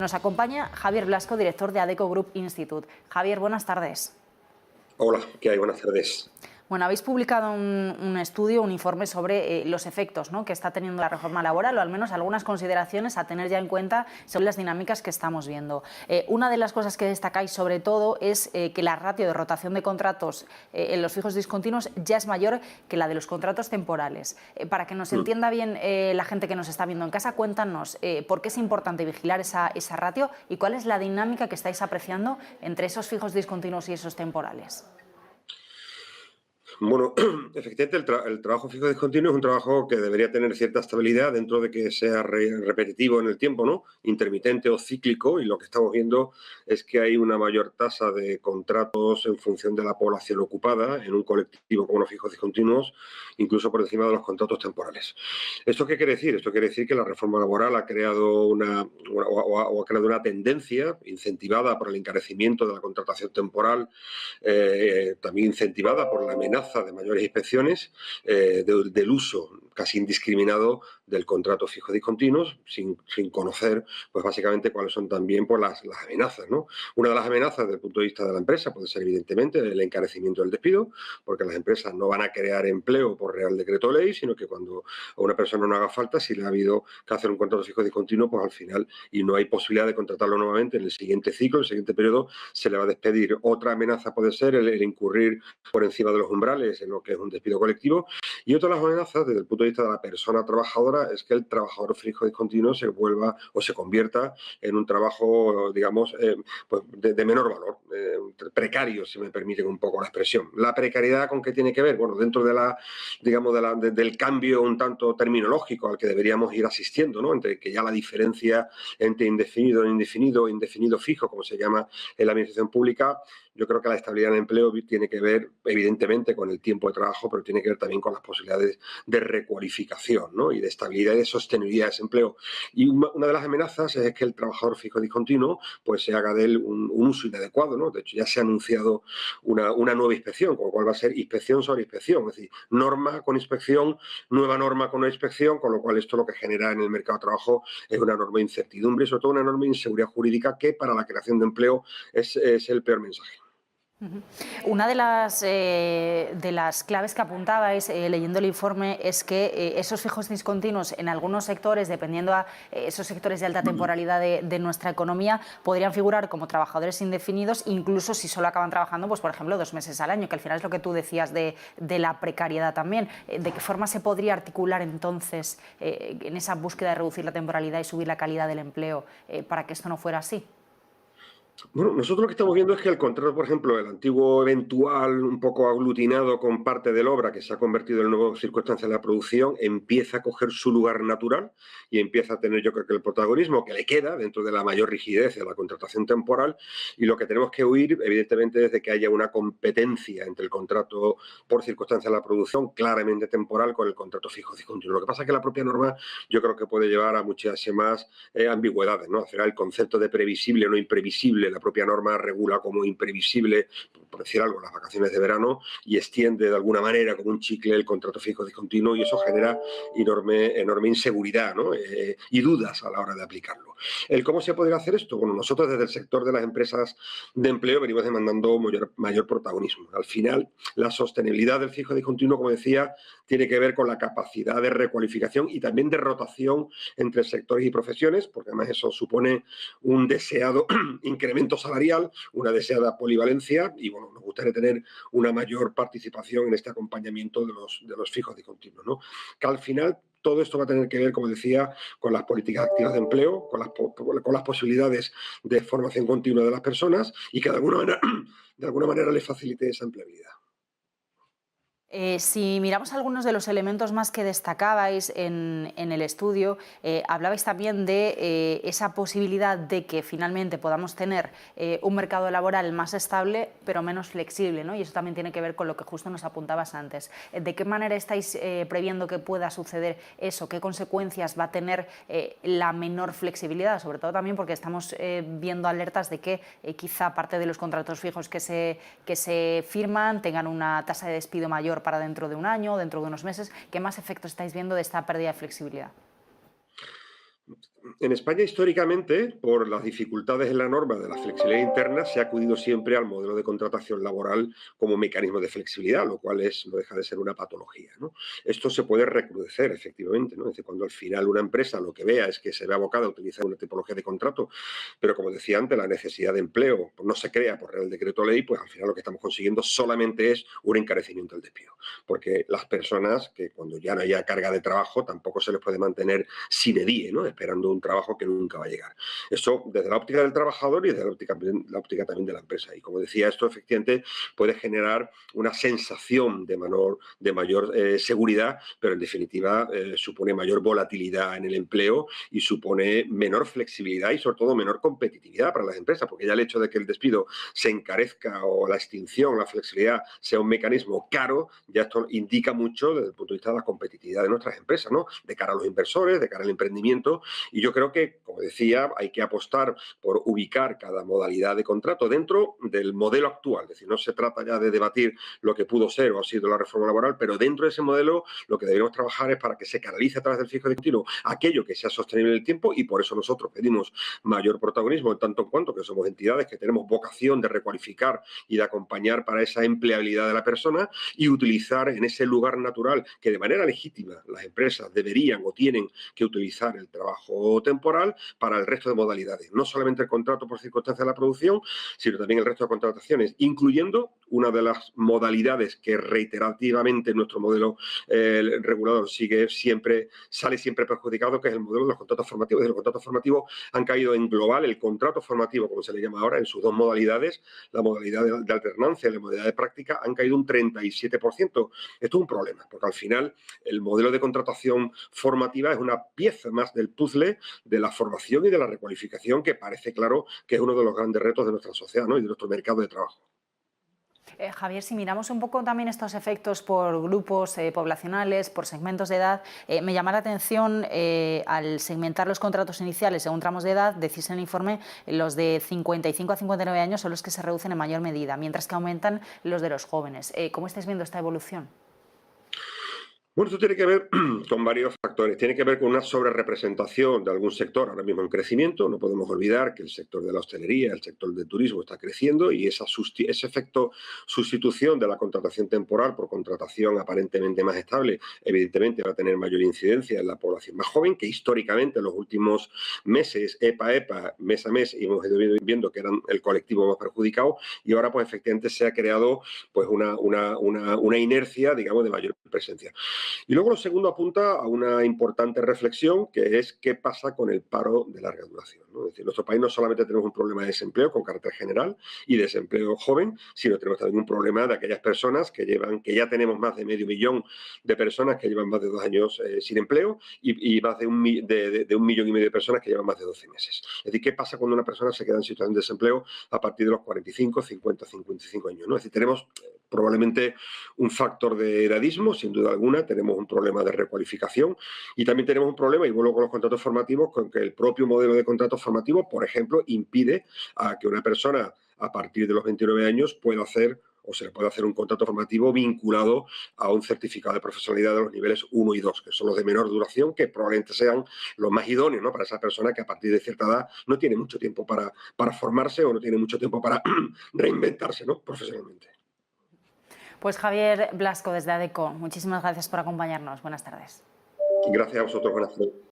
Nos acompaña Javier Blasco, director de Adecco Group Institute. Javier, buenas tardes. Hola, ¿qué hay? Buenas tardes. Bueno, habéis publicado un estudio, un informe sobre los efectos, ¿no?, que está teniendo la reforma laboral, o al menos algunas consideraciones a tener ya en cuenta sobre las dinámicas que estamos viendo. Una de las cosas que destacáis sobre todo es que la ratio de rotación de contratos en los fijos discontinuos ya es mayor que la de los contratos temporales. Para que nos entienda bien la gente que nos está viendo en casa, cuéntanos por qué es importante vigilar esa ratio y cuál es la dinámica que estáis apreciando entre esos fijos discontinuos y esos temporales. Bueno, efectivamente el trabajo fijo discontinuo es un trabajo que debería tener cierta estabilidad dentro de que sea repetitivo en el tiempo, ¿no? Intermitente o cíclico, y lo que estamos viendo es que hay una mayor tasa de contratos en función de la población ocupada en un colectivo como los fijos discontinuos, incluso por encima de los contratos temporales. ¿Esto qué quiere decir? Esto quiere decir que la reforma laboral ha creado ha creado una tendencia incentivada por el encarecimiento de la contratación temporal, también incentivada por la amenaza de mayores inspecciones, del uso casi indiscriminado del contrato fijo discontinuos, sin conocer, pues básicamente cuáles son también pues, las amenazas, ¿no? Una de las amenazas desde el punto de vista de la empresa puede ser evidentemente el encarecimiento del despido, porque las empresas no van a crear empleo por Real Decreto Ley, sino que cuando a una persona no haga falta, si le ha habido que hacer un contrato fijo discontinuo, pues al final, y no hay posibilidad de contratarlo nuevamente en el siguiente ciclo, en el siguiente periodo, se le va a despedir. Otra amenaza puede ser el incurrir por encima de los umbrales en lo que es un despido colectivo. Y otra de las amenazas, desde el punto de vista de la persona trabajadora, es que el trabajador fijo discontinuo se vuelva o se convierta en un trabajo, digamos, pues de menor valor, precario, si me permiten un poco la expresión. ¿La precariedad con qué tiene que ver? Bueno, dentro de digamos, del cambio un tanto terminológico al que deberíamos ir asistiendo, ¿no? Entre que ya la diferencia entre indefinido e indefinido, indefinido fijo, como se llama en la administración pública, yo creo que la estabilidad en el empleo tiene que ver, evidentemente, con el tiempo de trabajo, pero tiene que ver también con las posibilidades de recualificación, ¿no? Y de estabilidad y de sostenibilidad de ese empleo. Y una de las amenazas es que el trabajador fijo discontinuo pues se haga de él un uso inadecuado, ¿no? De hecho, ya se ha anunciado una nueva inspección, con lo cual va a ser inspección sobre inspección, es decir, norma con inspección, nueva norma con una inspección, con lo cual esto lo que genera en el mercado de trabajo es una enorme incertidumbre y sobre todo una enorme inseguridad jurídica que para la creación de empleo es el peor mensaje. Una de las claves que apuntabais leyendo el informe es que esos fijos discontinuos en algunos sectores, dependiendo a esos sectores de alta temporalidad de nuestra economía, podrían figurar como trabajadores indefinidos, incluso si solo acaban trabajando, pues por ejemplo, 2 meses al año, que al final es lo que tú decías de la precariedad también. ¿De qué forma se podría articular entonces en esa búsqueda de reducir la temporalidad y subir la calidad del empleo para que esto no fuera así? Bueno, nosotros lo que estamos viendo es que el contrato, por ejemplo, el antiguo eventual, un poco aglutinado con parte de la obra que se ha convertido en nuevas circunstancias de la producción, empieza a coger su lugar natural y empieza a tener, yo creo que el protagonismo que le queda dentro de la mayor rigidez de la contratación temporal. Y lo que tenemos que huir, evidentemente, es de que haya una competencia entre el contrato por circunstancias de la producción claramente temporal con el contrato fijo discontinuo. Lo que pasa es que la propia norma yo creo que puede llevar a muchas más ambigüedades, ¿no? Al final, el concepto de previsible o no imprevisible, la propia norma regula como imprevisible, por decir algo, las vacaciones de verano y extiende de alguna manera como un chicle el contrato fijo discontinuo y eso genera enorme inseguridad, ¿no? Y dudas a la hora de aplicarlo. ¿Cómo se podría hacer esto? Bueno, nosotros desde el sector de las empresas de empleo venimos demandando mayor protagonismo. Al final, la sostenibilidad del fijo discontinuo, como decía, tiene que ver con la capacidad de recualificación y también de rotación entre sectores y profesiones, porque además eso supone un deseado incremento salarial, una deseada polivalencia y, bueno, nos gustaría tener una mayor participación en este acompañamiento de los fijos discontinuos, ¿no? Que al final todo esto va a tener que ver, como decía, con las políticas activas de empleo, con las posibilidades de formación continua de las personas y que de alguna manera les facilite esa empleabilidad. Si miramos algunos de los elementos más que destacabais en el estudio, hablabais también de esa posibilidad de que finalmente podamos tener un mercado laboral más estable pero menos flexible, ¿no? Y eso también tiene que ver con lo que justo nos apuntabas antes. ¿De qué manera estáis previendo que pueda suceder eso? ¿Qué consecuencias va a tener la menor flexibilidad? Sobre todo también porque estamos viendo alertas de que quizá parte de los contratos fijos que se firman tengan una tasa de despido mayor para dentro de un año, dentro de unos meses. ¿Qué más efectos estáis viendo de esta pérdida de flexibilidad? En España, históricamente, por las dificultades en la norma de la flexibilidad interna, se ha acudido siempre al modelo de contratación laboral como mecanismo de flexibilidad, lo cual no deja de ser una patología, ¿no? Esto se puede recrudecer, efectivamente, ¿no? Es decir, cuando al final una empresa lo que vea es que se ve abocada a utilizar una tipología de contrato, pero como decía antes, la necesidad de empleo no se crea por Real Decreto Ley, pues al final lo que estamos consiguiendo solamente es un encarecimiento del despido. Porque las personas que cuando ya no haya carga de trabajo tampoco se les puede mantener sine die, ¿no? Esperando un trabajo que nunca va a llegar. Eso desde la óptica del trabajador y desde la óptica también de la empresa. Y como decía, esto efectivamente puede generar una sensación de mayor seguridad, pero en definitiva supone mayor volatilidad en el empleo y supone menor flexibilidad y sobre todo menor competitividad para las empresas, porque ya el hecho de que el despido se encarezca o la extinción, la flexibilidad sea un mecanismo caro, ya esto indica mucho desde el punto de vista de la competitividad de nuestras empresas, ¿no? De cara a los inversores, de cara al emprendimiento. Y yo creo que, como decía, hay que apostar por ubicar cada modalidad de contrato dentro del modelo actual. Es decir, no se trata ya de debatir lo que pudo ser o ha sido la reforma laboral, pero dentro de ese modelo lo que deberíamos trabajar es para que se canalice a través del fijo de continuo aquello que sea sostenible en el tiempo, y por eso nosotros pedimos mayor protagonismo, en tanto en cuanto que somos entidades que tenemos vocación de recualificar y de acompañar para esa empleabilidad de la persona, y utilizar en ese lugar natural que de manera legítima las empresas deberían o tienen que utilizar el trabajo temporal para el resto de modalidades. No solamente el contrato por circunstancia de la producción, sino también el resto de contrataciones, incluyendo una de las modalidades que reiterativamente nuestro modelo regulador sale siempre perjudicado, que es el modelo de los contratos formativos. Los contratos formativos han caído en global, el contrato formativo, como se le llama ahora, en sus dos modalidades, la modalidad de alternancia y la modalidad de práctica, han caído un 37%. Esto es un problema, porque al final el modelo de contratación formativa es una pieza más del puzzle de la formación y de la recualificación, que parece claro que es uno de los grandes retos de nuestra sociedad, ¿no? Y de nuestro mercado de trabajo. Javier, si miramos un poco también estos efectos por grupos poblacionales, por segmentos de edad, me llama la atención al segmentar los contratos iniciales según tramos de edad, decís en el informe, los de 55 a 59 años son los que se reducen en mayor medida, mientras que aumentan los de los jóvenes. ¿Cómo estáis viendo esta evolución? Bueno, esto tiene que ver con varios factores. Tiene que ver con una sobrerepresentación de algún sector ahora mismo en crecimiento. No podemos olvidar que el sector de la hostelería, el sector del turismo está creciendo, y ese efecto sustitución de la contratación temporal por contratación aparentemente más estable, evidentemente va a tener mayor incidencia en la población más joven, que históricamente en los últimos meses, EPA a EPA, mes a mes, hemos ido viendo que eran el colectivo más perjudicado, y ahora pues efectivamente se ha creado pues una inercia, digamos, de mayor presencia. Y luego lo segundo apunta a una importante reflexión, que es qué pasa con el paro de larga duración, ¿no? Es decir, en nuestro país no solamente tenemos un problema de desempleo con carácter general y desempleo joven, sino tenemos también un problema de aquellas personas que ya tenemos más de 500.000 de personas que llevan más de 2 años sin empleo, y más de 1,5 millones de personas que llevan más de 12 meses. Es decir, ¿qué pasa cuando una persona se queda en situación de desempleo a partir de los 45, 50, 55 años, ¿no? Es decir, tenemos probablemente un factor de edadismo, sin duda alguna, tenemos un problema de recualificación, y también tenemos un problema, y vuelvo con los contratos formativos, con que el propio modelo de contratos formativos, por ejemplo, impide a que una persona a partir de los 29 años pueda hacer o se le puede hacer un contrato formativo vinculado a un certificado de profesionalidad de los niveles 1 y 2, que son los de menor duración, que probablemente sean los más idóneos, ¿no? Para esa persona que a partir de cierta edad no tiene mucho tiempo para formarse, o no tiene mucho tiempo para reinventarse, ¿no? Profesionalmente. Pues Javier Blasco desde ADECO, muchísimas gracias por acompañarnos. Buenas tardes. Gracias a vosotros, buenas tardes.